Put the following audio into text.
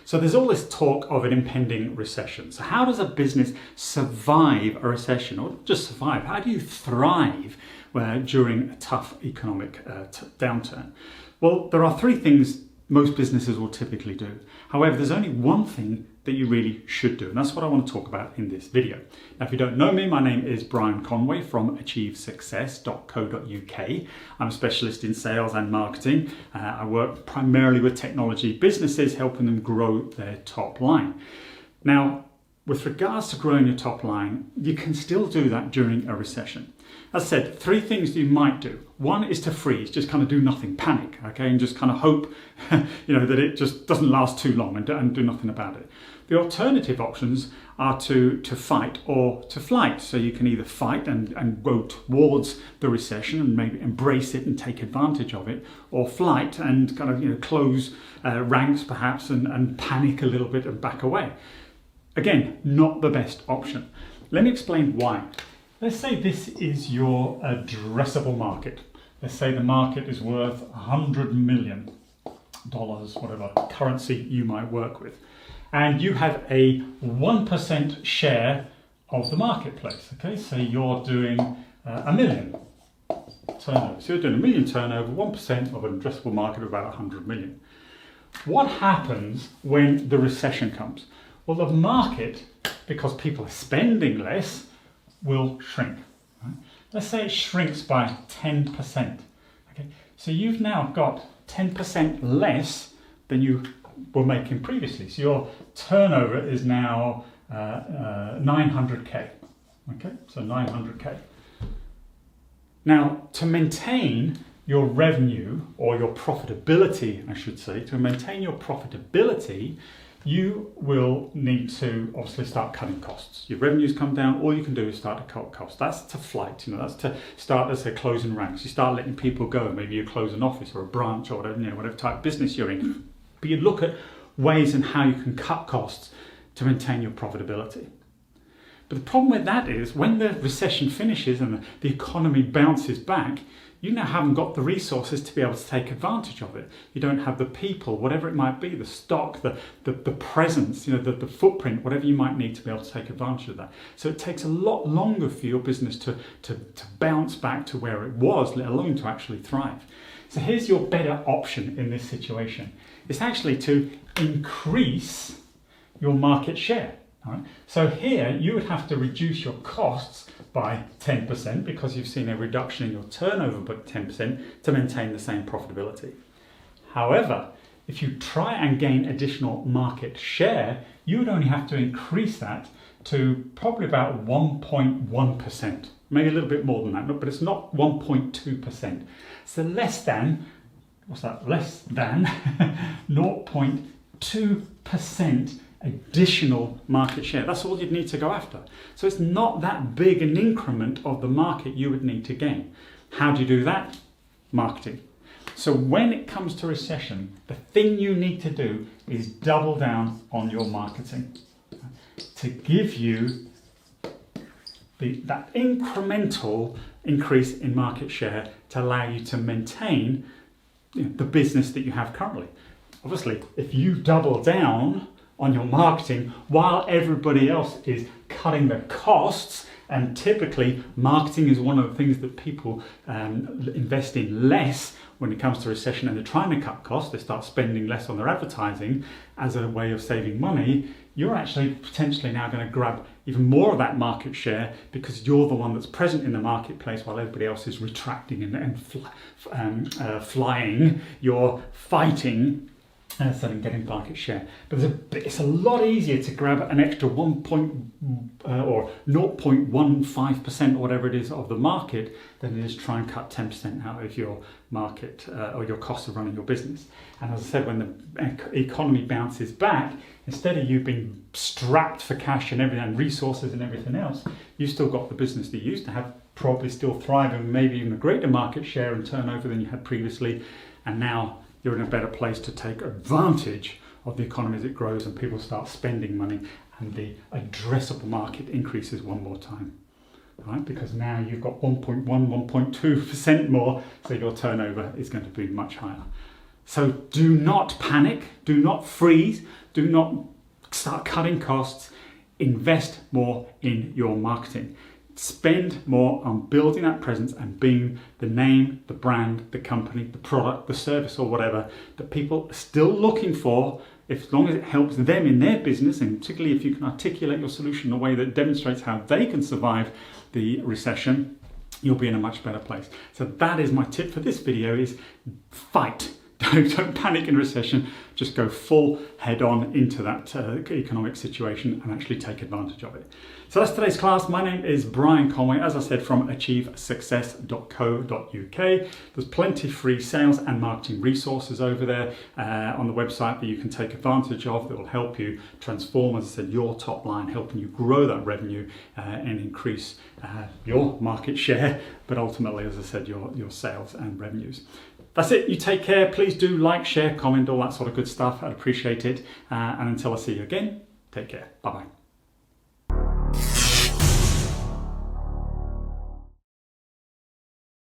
So there's all this talk of an impending recession. So how does a business survive a recession, or not just survive? How do you thrive during a tough economic downturn? Well, there are three things most businesses will typically do. However, there's only one thing that you really should do, and that's what I want to talk about in this video. Now, if you don't know me, my name is Brian Conway from achievesuccess.co.uk. I'm a specialist in sales and marketing. I work primarily with technology businesses, helping them grow their top line. Now, with regards to growing your top line, you can still do that during a recession. As I said, three things you might do. One is to freeze, just kind of do nothing, panic, okay, and just kind of hope, that it just doesn't last too long and do nothing about it. The alternative options are to fight or to flight. So you can either fight and go towards the recession and maybe embrace it and take advantage of it, or flight and kind of close ranks perhaps and panic a little bit and back away. Again, not the best option. Let me explain why. Let's say this is your addressable market. Let's say the market is worth $100 million, whatever currency you might work with. And you have a 1% share of the marketplace. Okay, so you're doing a million turnover. So you're doing a million turnover, 1% of an addressable market of about 100 million. What happens when the recession comes? Well, the market, because people are spending less, will shrink. Right? Let's say it shrinks by 10%. Okay, so you've now got 10% less than you were making previously. So your turnover is now 900k. Okay, so 900k. Now, to maintain your revenue, or your profitability, I should say, to maintain your profitability, you will need to obviously start cutting costs. Your revenues come down, all you can do is start to cut costs. That's to flight, that's to start, as I say, closing ranks. You start letting people go. Maybe you close an office or a branch or whatever, whatever type of business you're in. But you look at ways and how you can cut costs to maintain your profitability. But the problem with that is when the recession finishes and the economy bounces back, you now haven't got the resources to be able to take advantage of it. You don't have the people, whatever it might be, the stock, the presence, the footprint, whatever you might need to be able to take advantage of that. So it takes a lot longer for your business to bounce back to where it was, let alone to actually thrive. So here's your better option in this situation. It's actually to increase your market share. All right? So here you would have to reduce your costs by 10% because you've seen a reduction in your turnover by 10% to maintain the same profitability. However, if you try and gain additional market share, you would only have to increase that to probably about 1.1%, maybe a little bit more than that, but it's not 1.2%. So less than 0.2% additional market share. That's all you'd need to go after. So it's not that big an increment of the market you would need to gain. How do you do that? Marketing. So when it comes to recession, the thing you need to do is double down on your marketing to give you that incremental increase in market share to allow you to maintain the business that you have currently. Obviously, if you double down on your marketing while everybody else is cutting the costs, and typically marketing is one of the things that people invest in less when it comes to recession, and they're trying to cut costs, they start spending less on their advertising as a way of saving money, you're actually potentially now going to grab even more of that market share because you're the one that's present in the marketplace while everybody else is retracting and flying. You're fighting and getting market share. But it's a lot easier to grab an extra 0.15% or whatever it is of the market than it is try and cut 10% out of your market or your cost of running your business. And as I said, when the economy bounces back, instead of you being strapped for cash and everything and resources and everything else, you've still got the business that you used to have, probably still thriving, maybe even a greater market share and turnover than you had previously, and now you're in a better place to take advantage of the economy as it grows and people start spending money and the addressable market increases one more time, right? Because now you've got 1.1%, 1.2% more, so your turnover is going to be much higher. So do not panic, do not freeze, do not start cutting costs. Invest more in your marketing. Spend more on building that presence and being the name, the brand, the company, the product, the service, or whatever that people are still looking for, as long as it helps them in their business, and particularly if you can articulate your solution in a way that demonstrates how they can survive the recession, you'll be in a much better place. So that is my tip for this video: is fight. Don't panic in recession, just go full head on into that economic situation and actually take advantage of it. So that's today's class. My name is Brian Conway, as I said, from achievesuccess.co.uk. There's plenty of free sales and marketing resources over there on the website that you can take advantage of that will help you transform, as I said, your top line, helping you grow that revenue and increase your market share, but ultimately, as I said, your sales and revenues. That's it. You take care. Please do like, share, comment, all that sort of good stuff. I'd appreciate it. And until I see you again, take care. Bye-bye.